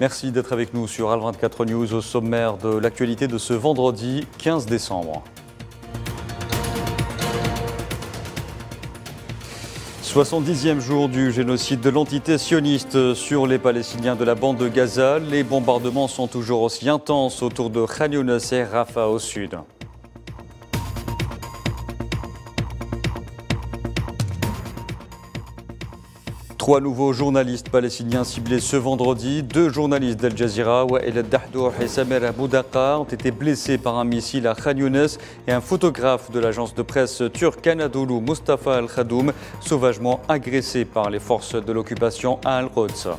Merci d'être avec nous sur Al24 News au sommaire de l'actualité de ce vendredi 15 décembre. 70e jour du génocide de l'entité sioniste sur les Palestiniens de la bande de Gaza. Les bombardements sont toujours aussi intenses autour de Khan Younes et Rafah au sud. Trois nouveaux journalistes palestiniens ciblés ce vendredi. Deux journalistes d'Al Jazeera, Wael Dahdour et Samer Aboudaqa, ont été blessés par un missile à Khan Younes et un photographe de l'agence de presse turque Anadolu, Mustafa Al-Khadoum, sauvagement agressé par les forces de l'occupation à Al-Quds.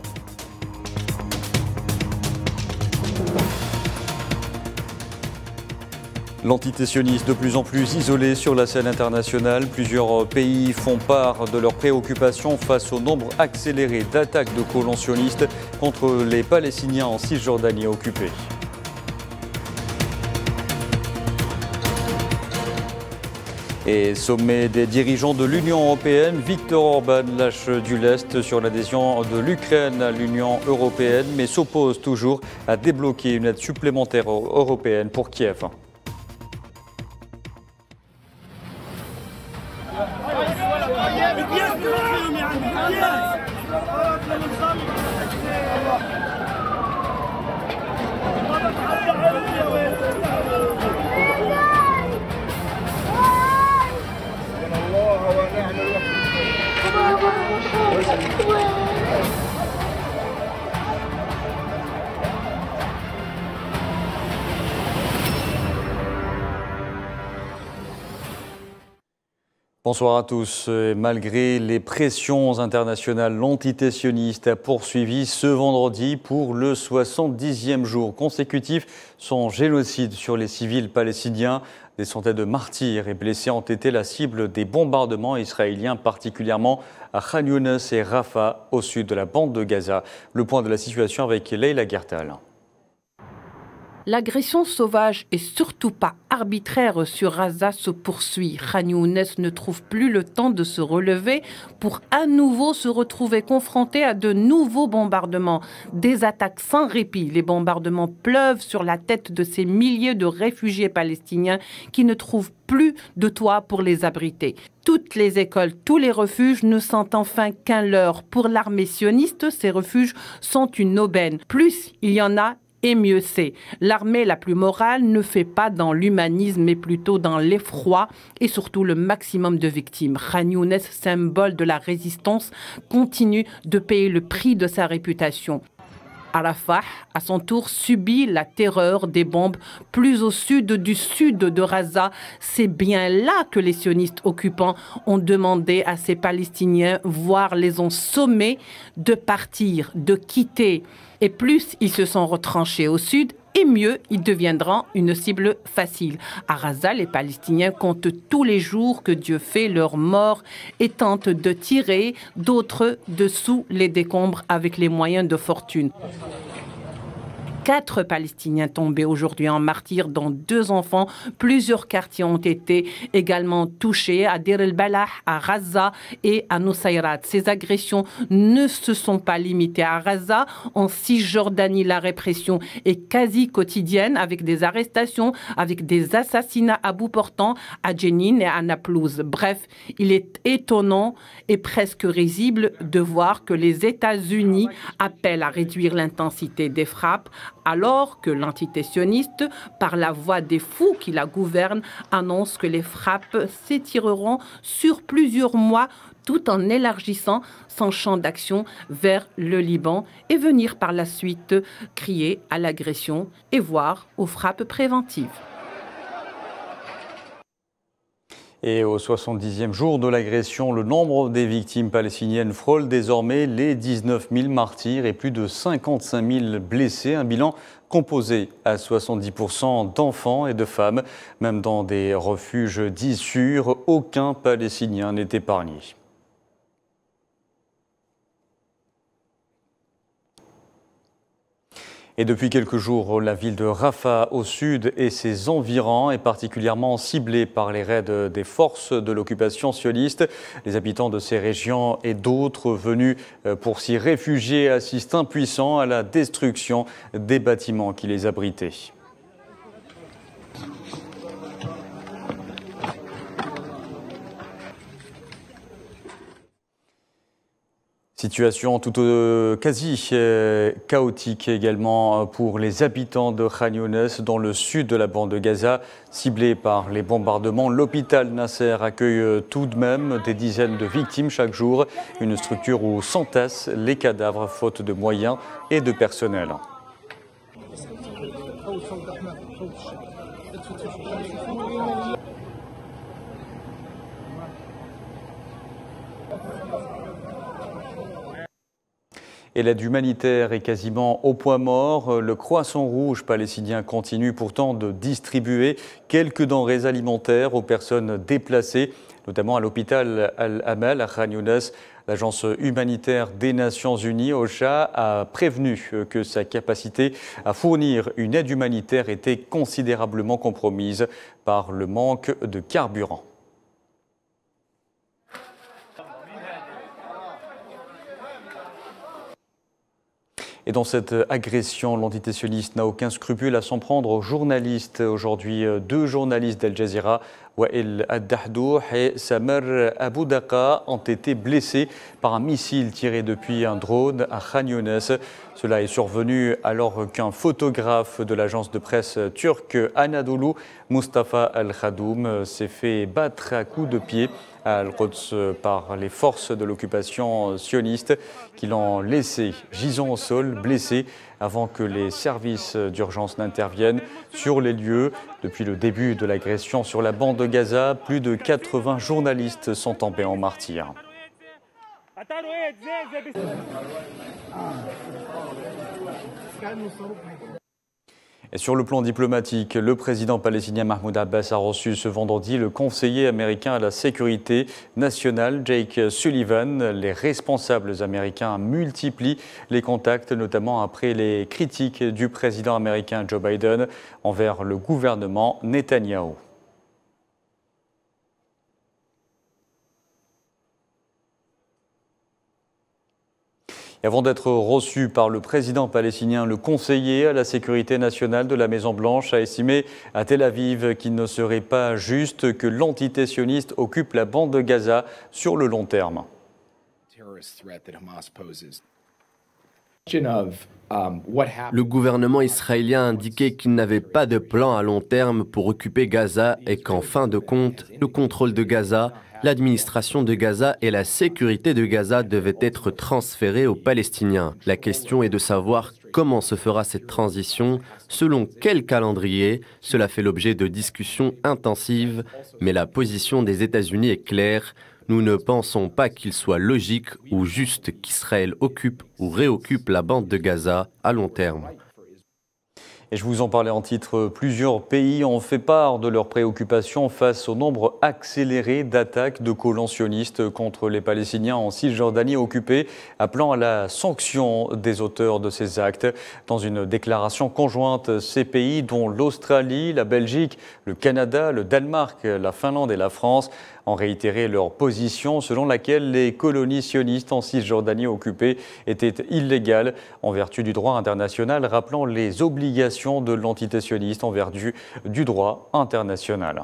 L'entité sioniste de plus en plus isolée sur la scène internationale. Plusieurs pays font part de leurs préoccupations face au nombre accéléré d'attaques de colons sionistes contre les Palestiniens en Cisjordanie occupée. Et sommet des dirigeants de l'Union européenne, Viktor Orban lâche du lest sur l'adhésion de l'Ukraine à l'Union européenne, mais s'oppose toujours à débloquer une aide supplémentaire européenne pour Kiev. Bonsoir à tous. Malgré les pressions internationales, l'entité sioniste a poursuivi ce vendredi pour le 70e jour consécutif son génocide sur les civils palestiniens. Des centaines de martyrs et blessés ont été la cible des bombardements israéliens, particulièrement à Khan Younes et Rafah, au sud de la bande de Gaza. Le point de la situation avec Leila Gertal. L'agression sauvage et surtout pas arbitraire sur Gaza se poursuit. Khan Younes ne trouve plus le temps de se relever pour à nouveau se retrouver confronté à de nouveaux bombardements. Des attaques sans répit. Les bombardements pleuvent sur la tête de ces milliers de réfugiés palestiniens qui ne trouvent plus de toit pour les abriter. Toutes les écoles, tous les refuges ne sont enfin qu'un leurre. Pour l'armée sioniste, ces refuges sont une aubaine. Plus il y en a, et mieux c'est. L'armée la plus morale ne fait pas dans l'humanisme, mais plutôt dans l'effroi et surtout le maximum de victimes. Khan Younes, symbole de la résistance, continue de payer le prix de sa réputation. Rafah, à son tour, subit la terreur des bombes plus au sud de Gaza. C'est bien là que les sionistes occupants ont demandé à ces Palestiniens, voire les ont sommés de partir, de quitter. Et plus ils se sont retranchés au sud, et mieux ils deviendront une cible facile. À Gaza, les Palestiniens comptent tous les jours que Dieu fait leurs morts et tentent de tirer d'autres dessous les décombres avec les moyens de fortune. 4 Palestiniens tombés aujourd'hui en martyrs, dont 2 enfants. Plusieurs quartiers ont été également touchés à Deir el-Balah, à Gaza et à Nusayrat. Ces agressions ne se sont pas limitées à Gaza. En Cisjordanie, la répression est quasi quotidienne avec des arrestations, avec des assassinats à bout portant à Jenin et à Naplouse. Bref, il est étonnant et presque risible de voir que les États-Unis appellent à réduire l'intensité des frappes, alors que l'entité sioniste, par la voix des fous qui la gouvernent, annonce que les frappes s'étireront sur plusieurs mois tout en élargissant son champ d'action vers le Liban et venir par la suite crier à l'agression et voire aux frappes préventives. Et au 70e jour de l'agression, le nombre des victimes palestiniennes frôle désormais les 19 000 martyrs et plus de 55 000 blessés. Un bilan composé à 70% d'enfants et de femmes. Même dans des refuges dits sûrs, aucun Palestinien n'est épargné. Et depuis quelques jours, la ville de Rafah au sud et ses environs est particulièrement ciblée par les raids des forces de l'occupation sioniste. Les habitants de ces régions et d'autres venus pour s'y réfugier assistent impuissants à la destruction des bâtiments qui les abritaient. Situation quasi chaotique également pour les habitants de Khan Younes dans le sud de la bande de Gaza, ciblés par les bombardements. L'hôpital Nasser accueille tout de même des dizaines de victimes chaque jour, une structure où s'entassent les cadavres faute de moyens et de personnel. Et l'aide humanitaire est quasiment au point mort. Le Croissant Rouge palestinien continue pourtant de distribuer quelques denrées alimentaires aux personnes déplacées, notamment à l'hôpital Al-Amal à Khan Younes. L'agence humanitaire des Nations Unies, OCHA, a prévenu que sa capacité à fournir une aide humanitaire était considérablement compromise par le manque de carburant. Et dans cette agression, l'entité sioniste n'a aucun scrupule à s'en prendre aux journalistes. Aujourd'hui, deux journalistes d'Al Jazeera, Wael Ad-Dahdoh et Samer Abou Daqa, ont été blessés par un missile tiré depuis un drone à Khan Younes. Cela est survenu alors qu'un photographe de l'agence de presse turque Anadolu, Mustafa Al-Khadoum, s'est fait battre à coups de pied à Al-Quds par les forces de l'occupation sioniste qui l'ont laissé gisant au sol, blessé, avant que les services d'urgence n'interviennent sur les lieux. Depuis le début de l'agression sur la bande de Gaza, plus de 80 journalistes sont tombés en martyrs. Et sur le plan diplomatique, le président palestinien Mahmoud Abbas a reçu ce vendredi le conseiller américain à la sécurité nationale, Jake Sullivan. Les responsables américains multiplient les contacts, notamment après les critiques du président américain Joe Biden envers le gouvernement Netanyahou. Et avant d'être reçu par le président palestinien, le conseiller à la sécurité nationale de la Maison-Blanche a estimé à Tel Aviv qu'il ne serait pas juste que l'entité sioniste occupe la bande de Gaza sur le long terme. Le gouvernement israélien a indiqué qu'il n'avait pas de plan à long terme pour occuper Gaza et qu'en fin de compte, le contrôle de Gaza, l'administration de Gaza et la sécurité de Gaza devaient être transférés aux Palestiniens. La question est de savoir comment se fera cette transition, selon quel calendrier. Cela fait l'objet de discussions intensives, mais la position des États-Unis est claire. Nous ne pensons pas qu'il soit logique ou juste qu'Israël occupe ou réoccupe la bande de Gaza à long terme. Et je vous en parlais en titre, plusieurs pays ont fait part de leurs préoccupations face au nombre accéléré d'attaques de colons sionistes contre les Palestiniens en Cisjordanie occupée, appelant à la sanction des auteurs de ces actes. Dans une déclaration conjointe, ces pays, dont l'Australie, la Belgique, le Canada, le Danemark, la Finlande et la France, ont réitéré leur position selon laquelle les colonies sionistes en Cisjordanie occupée étaient illégales en vertu du droit international, rappelant les obligations de l'entité sioniste en vertu du droit international.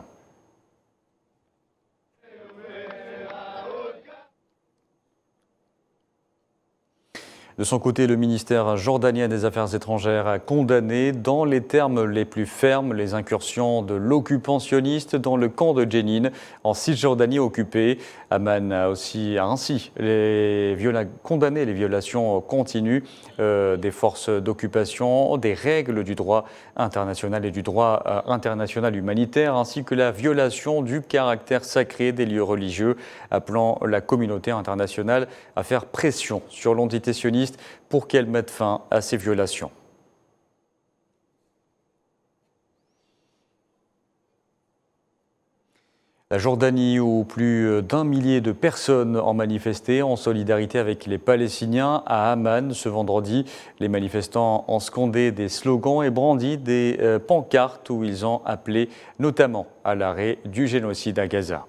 De son côté, le ministère jordanien des Affaires étrangères a condamné dans les termes les plus fermes les incursions de l'occupant sioniste dans le camp de Jenin en Cisjordanie occupée. Amman a ainsi condamné les violations continues des forces d'occupation, des règles du droit international et du droit international humanitaire, ainsi que la violation du caractère sacré des lieux religieux, appelant la communauté internationale à faire pression sur l'entité sioniste pour qu'elle mette fin à ces violations. La Jordanie, où plus d'1 millier de personnes ont manifesté en solidarité avec les Palestiniens à Amman ce vendredi. Les manifestants ont scandé des slogans et brandi des pancartes où ils ont appelé notamment à l'arrêt du génocide à Gaza.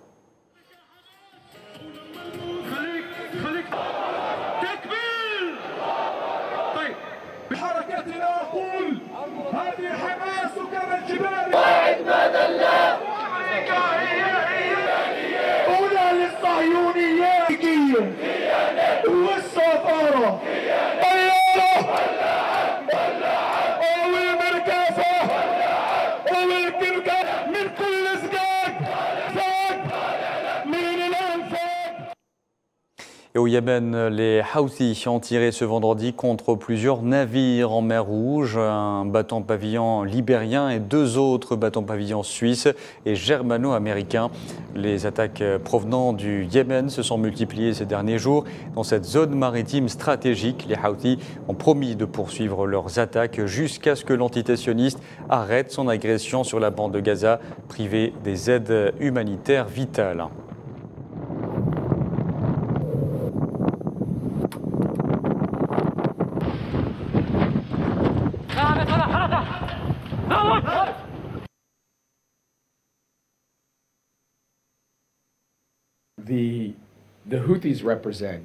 Et au Yémen, les Houthis ont tiré ce vendredi contre plusieurs navires en mer Rouge, un bateau pavillon libérien et 2 autres bateaux pavillon suisses et germano-américains. Les attaques provenant du Yémen se sont multipliées ces derniers jours. Dans cette zone maritime stratégique, les Houthis ont promis de poursuivre leurs attaques jusqu'à ce que l'entité sioniste arrête son agression sur la bande de Gaza, privée des aides humanitaires vitales.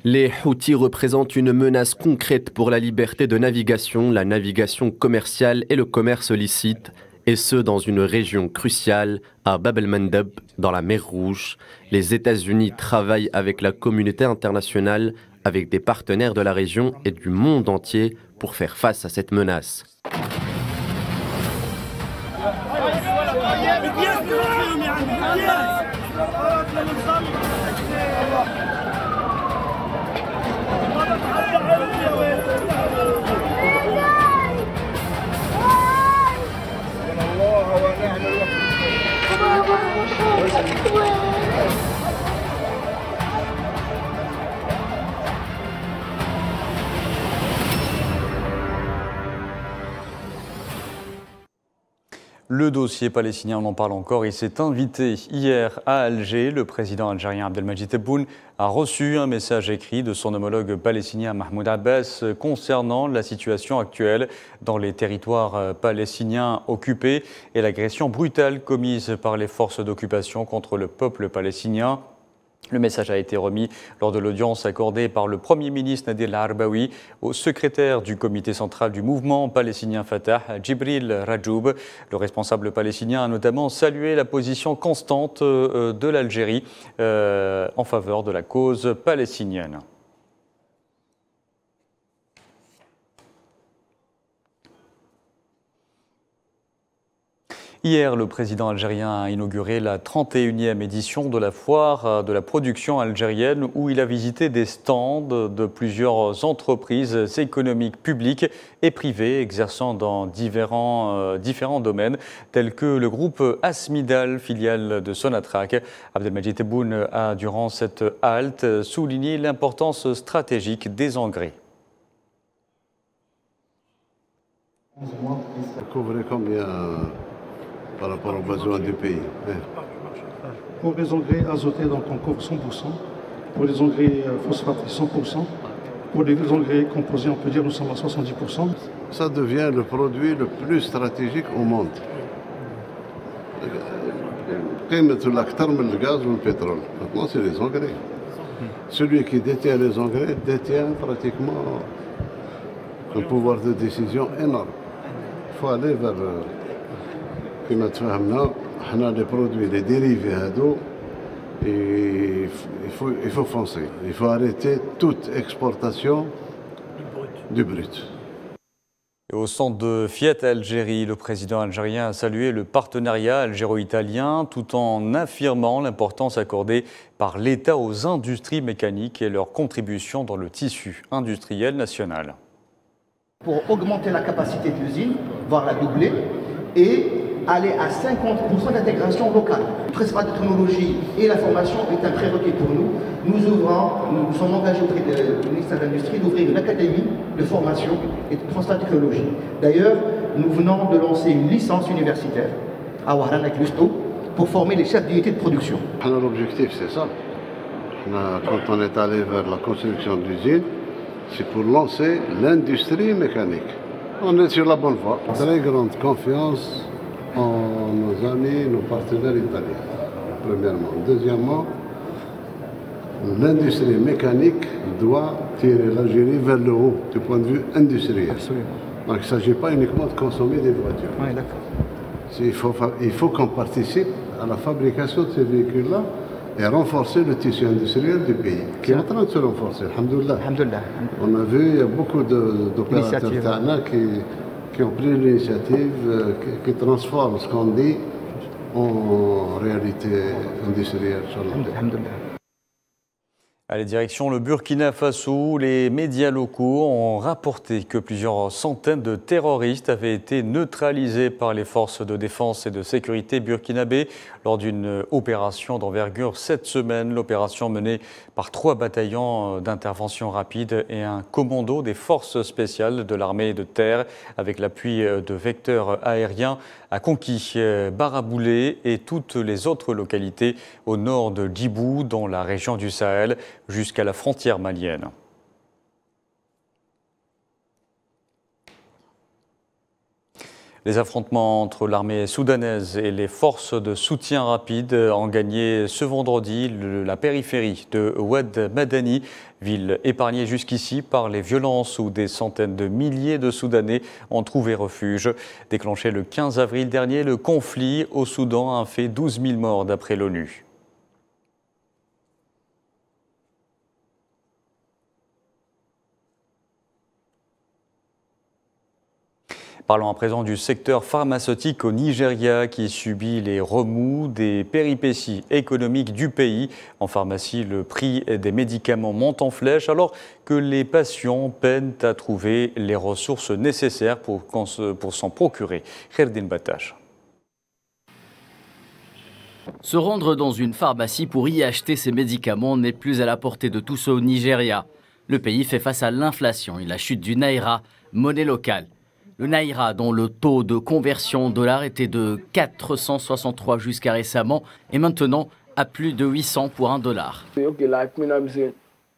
Les Houthis représentent une menace concrète pour la liberté de navigation, la navigation commerciale et le commerce licite, et ce dans une région cruciale, à Bab el-Mandeb, dans la mer Rouge. Les États-Unis travaillent avec la communauté internationale, avec des partenaires de la région et du monde entier pour faire face à cette menace. Le dossier palestinien, on en parle encore. Il s'est invité hier à Alger. Le président algérien Abdelmadjid Tebboune a reçu un message écrit de son homologue palestinien Mahmoud Abbas concernant la situation actuelle dans les territoires palestiniens occupés et l'agression brutale commise par les forces d'occupation contre le peuple palestinien. Le message a été remis lors de l'audience accordée par le Premier ministre Nadir al-Arbaoui au secrétaire du comité central du mouvement palestinien Fatah, Djibril Rajoub. Le responsable palestinien a notamment salué la position constante de l'Algérie en faveur de la cause palestinienne. Hier, le président algérien a inauguré la 31e édition de la foire de la production algérienne où il a visité des stands de plusieurs entreprises économiques publiques et privées exerçant dans différents domaines tels que le groupe Asmidal, filiale de Sonatrach. Abdelmadjid Tebboune a, durant cette halte, souligné l'importance stratégique des engrais. Par rapport aux besoins du pays. Pour les engrais azotés, donc on couvre 100%. Pour les engrais phosphatés, 100%. Pour les engrais composés, on peut dire nous sommes à 70%. Ça devient le produit le plus stratégique au monde. Le gaz ou le pétrole. Maintenant, c'est les engrais. Celui qui détient les engrais détient pratiquement un pouvoir de décision énorme. Il faut aller vers... كما تفهمنا حنا لي برودوي لي ديريفي هادو il faut foncer, il faut arrêter toute exportation du brut. Et au centre de Fiat Algérie, le président algérien a salué le partenariat algéro-italien tout en affirmant l'importance accordée par l'État aux industries mécaniques et leur contribution dans le tissu industriel national. Pour augmenter la capacité de l'usine, voire la doubler, et aller à 50% d'intégration locale. Le transfert de technologie et la formation est un prérequis pour nous. Nous sommes engagés auprès du ministère de l'Industrie d'ouvrir une académie de formation et de transfert de technologie. D'ailleurs, nous venons de lancer une licence universitaire à Wahran avec l'USTO pour former les chefs d'unité de production. L'objectif, c'est ça. Quand on est allé vers la construction d'usines, c'est pour lancer l'industrie mécanique. On est sur la bonne voie. Très grande confiance en nos amis, nos partenaires italiens, premièrement. Deuxièmement, l'industrie mécanique doit tirer l'Algérie vers le haut du point de vue industriel. Absolument. Donc il ne s'agit pas uniquement de consommer des voitures. Oui, d'accord. Il faut qu'on participe à la fabrication de ces véhicules-là et renforcer le tissu industriel du pays, qui est en train de se renforcer, alhamdoulilah. On a vu, il y a beaucoup d'opérateurs qui ont pris l'initiative, qui transforment ce qu'on dit en réalité industrielle. Allez, direction le Burkina Faso, les médias locaux ont rapporté que plusieurs centaines de terroristes avaient été neutralisés par les forces de défense et de sécurité burkinabées lors d'une opération d'envergure cette semaine. L'opération menée par 3 bataillons d'intervention rapide et un commando des forces spéciales de l'armée de terre avec l'appui de vecteurs aériens a conquis Baraboulé et toutes les autres localités au nord de Djibou dans la région du Sahel jusqu'à la frontière malienne. Les affrontements entre l'armée soudanaise et les forces de soutien rapide ont gagné ce vendredi la périphérie de Oued Madani, ville épargnée jusqu'ici par les violences où des centaines de milliers de Soudanais ont trouvé refuge. Déclenché le 15 avril dernier, le conflit au Soudan a fait 12 000 morts d'après l'ONU. Parlons à présent du secteur pharmaceutique au Nigeria qui subit les remous des péripéties économiques du pays. En pharmacie, le prix des médicaments monte en flèche alors que les patients peinent à trouver les ressources nécessaires pour s'en procurer. Kherdin Batash. Se rendre dans une pharmacie pour y acheter ses médicaments n'est plus à la portée de tous au Nigeria. Le pays fait face à l'inflation et la chute du naira, monnaie locale. Le naira, dont le taux de conversion dollar était de 463 jusqu'à récemment, est maintenant à plus de 800 pour $1.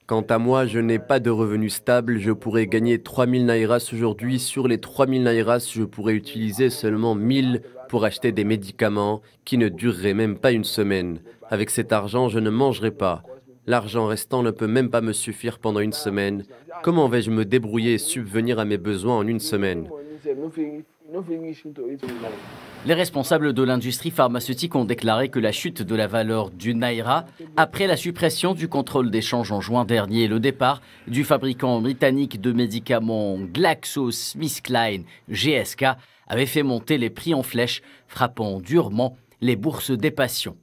Quant à moi, je n'ai pas de revenus stables. Je pourrais gagner 3000 naïras aujourd'hui. Sur les 3000 naïras, je pourrais utiliser seulement 1000 pour acheter des médicaments qui ne dureraient même pas une semaine. Avec cet argent, je ne mangerai pas. L'argent restant ne peut même pas me suffire pendant une semaine. Comment vais-je me débrouiller et subvenir à mes besoins en une semaine ? Les responsables de l'industrie pharmaceutique ont déclaré que la chute de la valeur du naira, après la suppression du contrôle d'échange en juin dernier et le départ du fabricant britannique de médicaments GlaxoSmithKline, GSK, avait fait monter les prix en flèche, frappant durement les bourses des patients.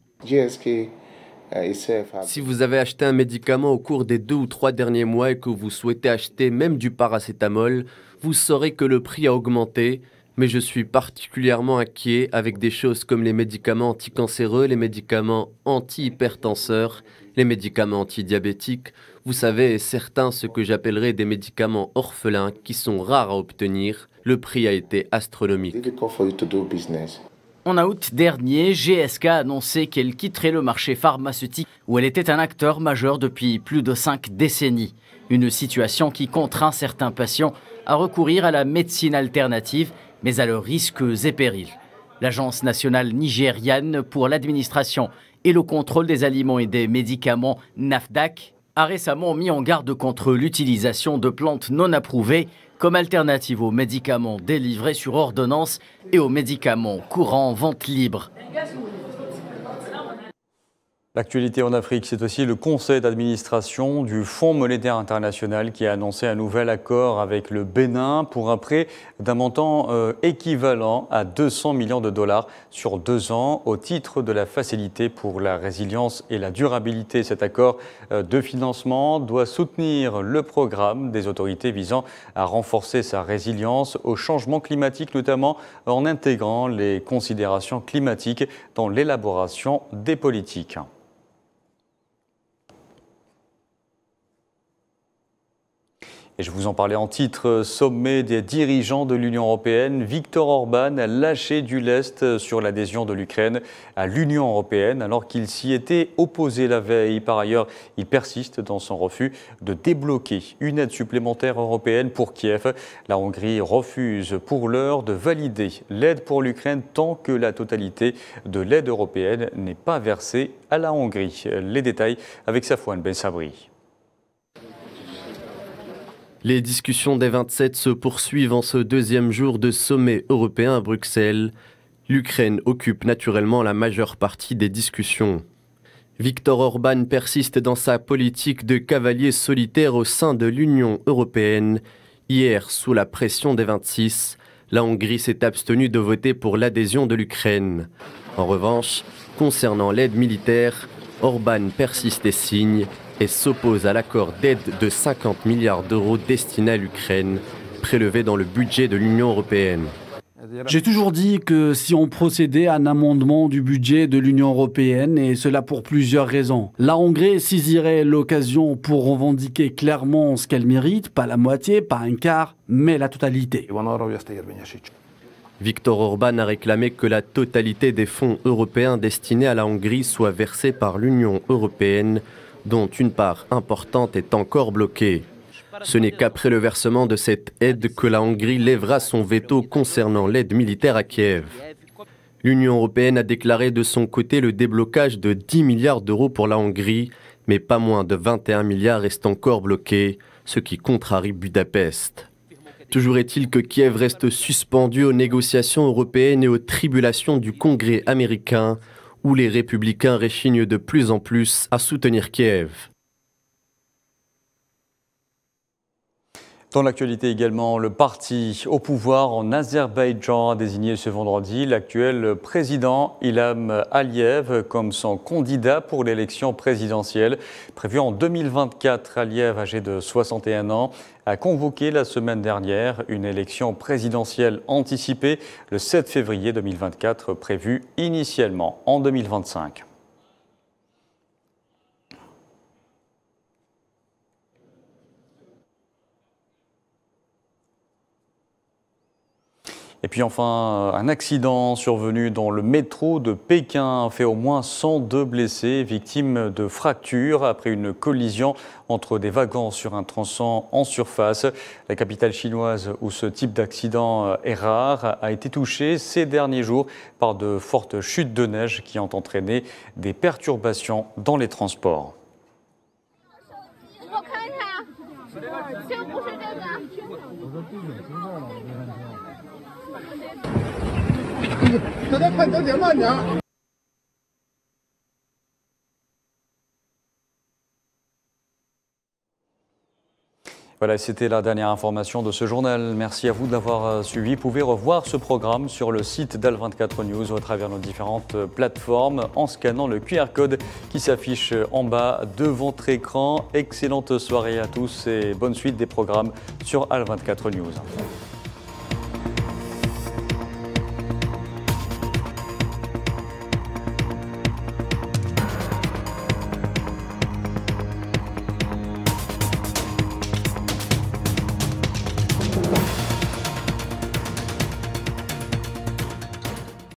Si vous avez acheté un médicament au cours des 2 ou 3 derniers mois et que vous souhaitez acheter même du paracétamol, vous saurez que le prix a augmenté, mais je suis particulièrement inquiet avec des choses comme les médicaments anticancéreux, les médicaments anti-hypertenseurs, les médicaments antidiabétiques, vous savez, certains ce que j'appellerais des médicaments orphelins qui sont rares à obtenir. Le prix a été astronomique. En août dernier, GSK a annoncé qu'elle quitterait le marché pharmaceutique où elle était un acteur majeur depuis plus de 5 décennies. Une situation qui contraint certains patients à recourir à la médecine alternative, mais à leurs risques et périls. L'Agence nationale nigériane pour l'administration et le contrôle des aliments et des médicaments, NAFDAC, a récemment mis en garde contre l'utilisation de plantes non approuvées comme alternative aux médicaments délivrés sur ordonnance et aux médicaments courants en vente libre. L'actualité en Afrique, c'est aussi le conseil d'administration du Fonds monétaire international qui a annoncé un nouvel accord avec le Bénin pour un prêt d'un montant équivalent à 200 millions de dollars sur 2 ans au titre de la facilité pour la résilience et la durabilité. Cet accord de financement doit soutenir le programme des autorités visant à renforcer sa résilience au changement climatique, notamment en intégrant les considérations climatiques dans l'élaboration des politiques. Et je vous en parlais en titre, sommet des dirigeants de l'Union européenne. Viktor Orban a lâché du lest sur l'adhésion de l'Ukraine à l'Union européenne alors qu'il s'y était opposé la veille. Par ailleurs, il persiste dans son refus de débloquer une aide supplémentaire européenne pour Kiev. La Hongrie refuse pour l'heure de valider l'aide pour l'Ukraine tant que la totalité de l'aide européenne n'est pas versée à la Hongrie. Les détails avec Safouane Ben Sabri. Les discussions des 27 se poursuivent en ce deuxième jour de sommet européen à Bruxelles. L'Ukraine occupe naturellement la majeure partie des discussions. Viktor Orban persiste dans sa politique de cavalier solitaire au sein de l'Union européenne. Hier, sous la pression des 26, la Hongrie s'est abstenue de voter pour l'adhésion de l'Ukraine. En revanche, concernant l'aide militaire, Orban persiste et signe et s'oppose à l'accord d'aide de 50 milliards d'euros destiné à l'Ukraine, prélevé dans le budget de l'Union européenne. J'ai toujours dit que si on procédait à un amendement du budget de l'Union européenne, et cela pour plusieurs raisons. La Hongrie saisirait l'occasion pour revendiquer clairement ce qu'elle mérite, pas la moitié, pas un quart, mais la totalité. Viktor Orban a réclamé que la totalité des fonds européens destinés à la Hongrie soit versée par l'Union européenne, dont une part importante est encore bloquée. Ce n'est qu'après le versement de cette aide que la Hongrie lèvera son veto concernant l'aide militaire à Kiev. L'Union européenne a déclaré de son côté le déblocage de 10 milliards d'euros pour la Hongrie, mais pas moins de 21 milliards restent encore bloqués, ce qui contrarie Budapest. Toujours est-il que Kiev reste suspendu aux négociations européennes et aux tribulations du Congrès américain, où les républicains réchignent de plus en plus à soutenir Kiev. Dans l'actualité également, le parti au pouvoir en Azerbaïdjan a désigné ce vendredi l'actuel président Ilham Aliyev comme son candidat pour l'élection présidentielle. Prévue en 2024, Aliyev, âgé de 61 ans, a convoqué la semaine dernière une élection présidentielle anticipée le 7 février 2024, prévue initialement en 2025. Et puis enfin, un accident survenu dans le métro de Pékin a fait au moins 102 blessés, victimes de fractures après une collision entre des wagons sur un tronçon en surface. La capitale chinoise, où ce type d'accident est rare, a été touchée ces derniers jours par de fortes chutes de neige qui ont entraîné des perturbations dans les transports. Voilà, c'était la dernière information de ce journal. Merci à vous de l'avoir suivi. Vous pouvez revoir ce programme sur le site d'Al24 News ou à travers nos différentes plateformes en scannant le QR code qui s'affiche en bas de votre écran. Excellente soirée à tous et bonne suite des programmes sur Al24 News.